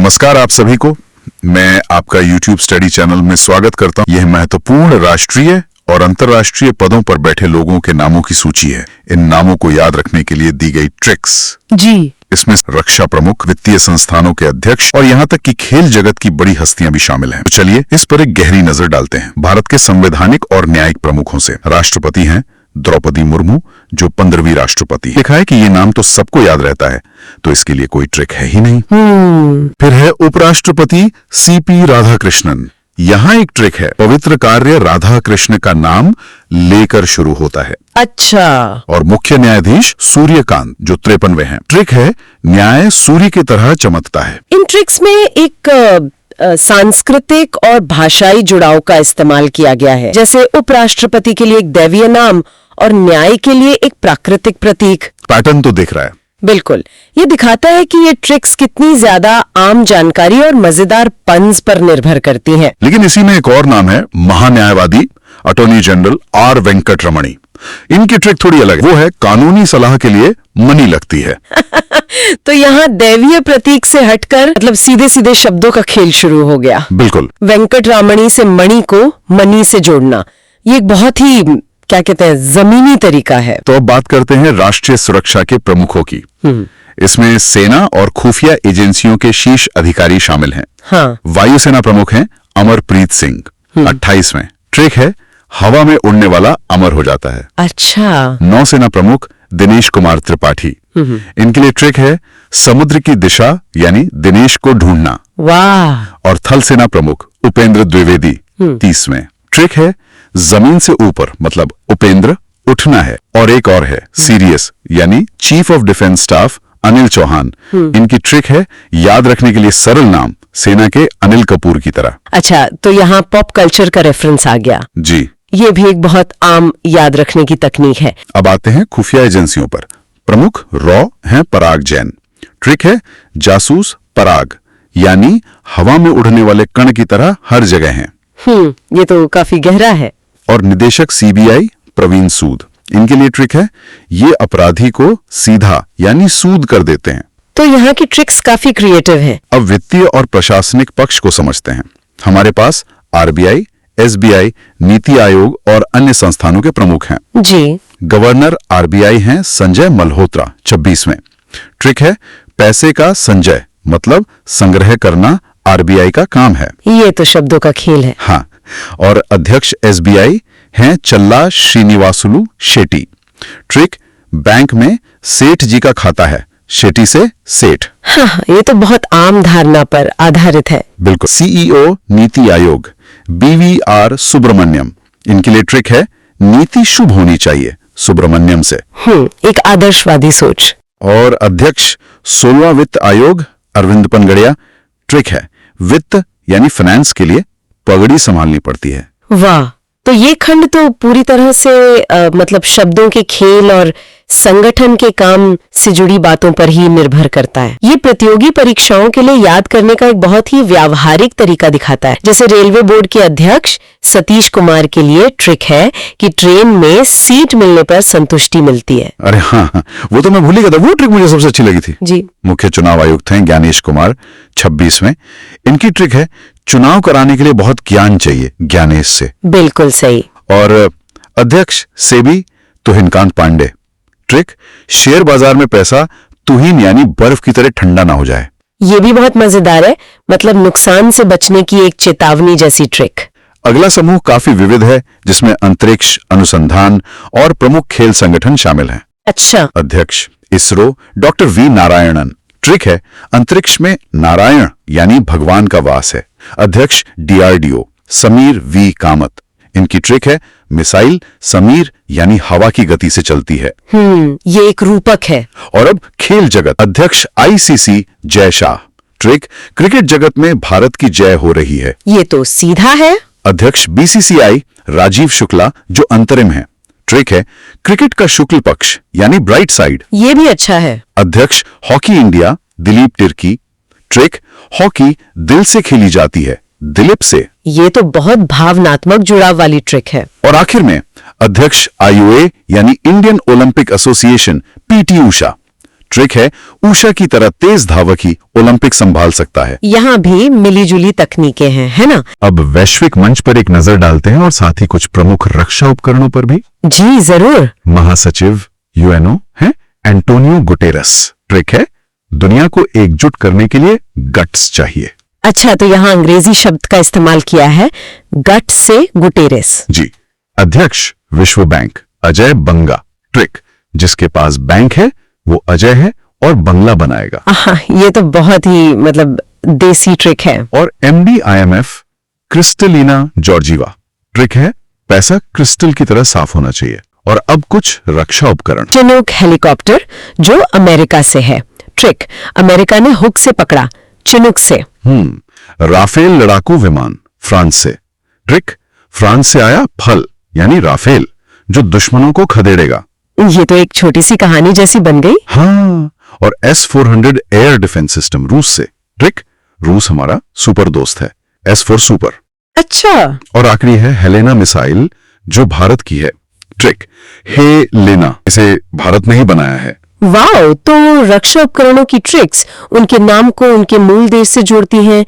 नमस्कार आप सभी को, मैं आपका YouTube स्टडी चैनल में स्वागत करता हूं। यह महत्वपूर्ण राष्ट्रीय और अंतर्राष्ट्रीय पदों पर बैठे लोगों के नामों की सूची है। इन नामों को याद रखने के लिए दी गई ट्रिक्स जी। इसमें रक्षा प्रमुख, वित्तीय संस्थानों के अध्यक्ष और यहाँ तक कि खेल जगत की बड़ी हस्तियां भी शामिल हैं। तो चलिए इस पर एक गहरी नजर डालते हैं। भारत के संवैधानिक और न्यायिक प्रमुखों से राष्ट्रपति हैं द्रौपदी मुर्मू, जो 15वीं राष्ट्रपति। लिखा है कि ये नाम तो सबको याद रहता है, तो इसके लिए कोई ट्रिक है ही नहीं। फिर है उपराष्ट्रपति सीपी राधाकृष्णन। यहाँ एक ट्रिक है, पवित्र कार्य राधा कृष्ण का नाम लेकर शुरू होता है। अच्छा। और मुख्य न्यायाधीश सूर्यकांत, जो 53वें हैं। ट्रिक है, न्याय सूर्य की तरह चमकता है। इन ट्रिक्स में एक सांस्कृतिक और भाषाई जुड़ाव का इस्तेमाल किया गया है, जैसे उपराष्ट्रपति के लिए एक दैवीय नाम और न्याय के लिए एक प्राकृतिक प्रतीक। पैटर्न तो दिख रहा है। बिल्कुल, ये दिखाता है कि ये ट्रिक्स कितनी ज्यादा आम जानकारी और मजेदार पन्स पर निर्भर करती हैं। लेकिन इसी में एक और नाम है, महान्यायवादी अटॉर्नी जनरल आर वेंकटरमणी। इनकी ट्रिक थोड़ी अलग है। वो है कानूनी सलाह के लिए मनी लगती है। तो यहाँ दैवीय प्रतीक से हटकर मतलब सीधे सीधे शब्दों का खेल शुरू हो गया। बिल्कुल। वेंकटरामणी से मणि को मनी से जोड़ना, ये एक बहुत ही क्या कहते हैं जमीनी तरीका है। तो अब बात करते हैं राष्ट्रीय सुरक्षा के प्रमुखों की। इसमें सेना और खुफिया एजेंसियों के शीर्ष अधिकारी शामिल हैं। हाँ। वायुसेना प्रमुख हैं अमरप्रीत सिंह, 28वें। ट्रिक है, हवा में उड़ने वाला अमर हो जाता है। अच्छा। नौसेना प्रमुख दिनेश कुमार त्रिपाठी। इनके लिए ट्रिक है, समुद्र की दिशा यानी दिनेश को ढूंढना। वाह। और थल सेना प्रमुख उपेंद्र द्विवेदी, 30वें। ट्रिक है, जमीन से ऊपर मतलब उपेंद्र उठना है। और एक और है, सीरियस यानी chief of defence staff Anil Chauhan. इनकी ट्रिक है, याद रखने के लिए सरल नाम, सेना के अनिल कपूर की तरह। अच्छा, तो यहाँ पॉप कल्चर का रेफरेंस आ गया। जी। ये भी एक बहुत आम याद रखने की तकनीक है। अब आते हैं खुफिया एजेंसियों पर। प्रमुख रॉ हैं पराग जैन। ट्रिक है, जासूस पराग यानी हवा में उड़ने वाले कण की तरह हर जगह हैं। ये तो काफी गहरा है। और निदेशक सीबीआई प्रवीण सूद। इनके लिए ट्रिक है, ये अपराधी को सीधा यानी सूद कर देते हैं। तो यहाँ की ट्रिक्स काफी क्रिएटिव हैं। अब वित्तीय और प्रशासनिक पक्ष को समझते हैं। हमारे पास आरबीआई, एसबीआई, नीति आयोग और अन्य संस्थानों के प्रमुख हैं। जी। गवर्नर आरबीआई हैं संजय मल्होत्रा, 26वें। ट्रिक है, पैसे का संजय मतलब संग्रह करना आरबीआई का काम है। ये तो शब्दों का खेल है। हाँ। और अध्यक्ष एसबीआई हैं चल्ला श्रीनिवासुलु शेट्टी। ट्रिक, बैंक में सेठ जी का खाता है, शेट्टी से सेठ। हाँ, ये तो बहुत आम धारणा पर आधारित है। बिल्कुल। CEO NITI Aayog BVR Subramaniam. इनके लिए ट्रिक है, नीति शुभ होनी चाहिए, सुब्रमण्यम से। एक आदर्शवादी सोच। और अध्यक्ष 16वां वित्त आयोग अरविंद पनगड़िया। ट्रिक है, वित्त यानी फाइनेंस के लिए पगड़ी संभालनी पड़ती है। वाह, तो ये खंड तो पूरी तरह से मतलब शब्दों के खेल और संगठन के काम से जुड़ी बातों पर ही निर्भर करता है। ये प्रतियोगी परीक्षाओं के लिए याद करने का एक बहुत ही व्यावहारिक तरीका दिखाता है। जैसे रेलवे बोर्ड के अध्यक्ष सतीश कुमार के लिए ट्रिक है कि ट्रेन में सीट मिलने पर संतुष्टि मिलती है। अरे हाँ, वो तो मैं भूल ही गया था। वो ट्रिक मुझे सबसे अच्छी लगी थी। जी। मुख्य चुनाव आयुक्त हैं ज्ञानेश कुमार, 26वें। इनकी ट्रिक है, चुनाव कराने के लिए बहुत ज्ञान चाहिए, ज्ञानेश से। बिल्कुल सही। और अध्यक्ष सेबी तुहिनकांत पांडे। ट्रिक, शेयर बाजार में पैसा तुहिन यानी बर्फ की तरह ठंडा ना हो जाए। ये भी बहुत मजेदार है, मतलब नुकसान से बचने की एक चेतावनी जैसी ट्रिक। अगला समूह काफी विविध है, जिसमें अंतरिक्ष अनुसंधान और प्रमुख खेल संगठन शामिल हैं। अच्छा। अध्यक्ष ISRO doctor V Narayanan. Trick है, अंतरिक्ष में नारायण यानी भगवान का वास है। अध्यक्ष डीआरडीओ समीर वी कामत। इनकी ट्रिक है, मिसाइल समीर यानी हवा की गति से चलती है। ये एक रूपक है। और अब खेल जगत। अध्यक्ष ICC Jay Shah. Trick, cricket जगत में भारत की जय हो रही है। ये तो सीधा है। अध्यक्ष बीसीसीआई राजीव शुक्ला, जो अंतरिम है। ट्रिक है, क्रिकेट का शुक्ल पक्ष यानी ब्राइट साइड। ये भी अच्छा है। अध्यक्ष hockey India Dilip Tirkey. Trick, hockey दिल से खेली जाती है, दिलीप से। ये तो बहुत भावनात्मक जुड़ाव वाली ट्रिक है। और आखिर में अध्यक्ष आईओए यानी Indian Olympic association PT Usha. Trick है ऊषा की तरह तेज धावक ही ओलंपिक संभाल सकता है। यहाँ भी मिलीजुली तकनीकें हैं, है ना? अब वैश्विक मंच पर एक नजर डालते हैं और साथ ही कुछ प्रमुख रक्षा उपकरणों पर भी। जी जरूर। महासचिव यूएनओ है एंटोनियो गुटेरस। ट्रिक है दुनिया को एकजुट करने के लिए गट्स चाहिए। अच्छा, तो यहाँ अंग्रेजी शब्द का इस्तेमाल किया है, गट से गुटेरेस। जी। अध्यक्ष विश्व बैंक अजय बंगा। ट्रिक जिसके पास बैंक है वो अजय है और बंगला बनाएगा। ये तो बहुत ही मतलब देसी ट्रिक है। और MD IMF Kristalina Georgieva. Trick है पैसा क्रिस्टल की तरह साफ होना चाहिए। और अब कुछ रक्षा उपकरण। चिनूक हेलीकॉप्टर जो अमेरिका से है। ट्रिक अमेरिका ने हुक से पकड़ा, चिनूक से। राफेल लड़ाकू विमान फ्रांस से। ट्रिक फ्रांस से आया फल यानी राफेल जो दुश्मनों को खदेड़ेगा। ये तो एक छोटी सी कहानी जैसी बन गई। हाँ, और S-400 एयर डिफेंस सिस्टम रूस से। ट्रिक रूस हमारा सुपर दोस्त है, S-4 सुपर। अच्छा। और आखिरी है हेलेना मिसाइल जो भारत की है। ट्रिक हे लेना, इसे भारत ने ही बनाया है। वाओ, तो रक्षा उपकरणों की ट्रिक्स उनके नाम को उनके मूल देश से जोड़ती हैं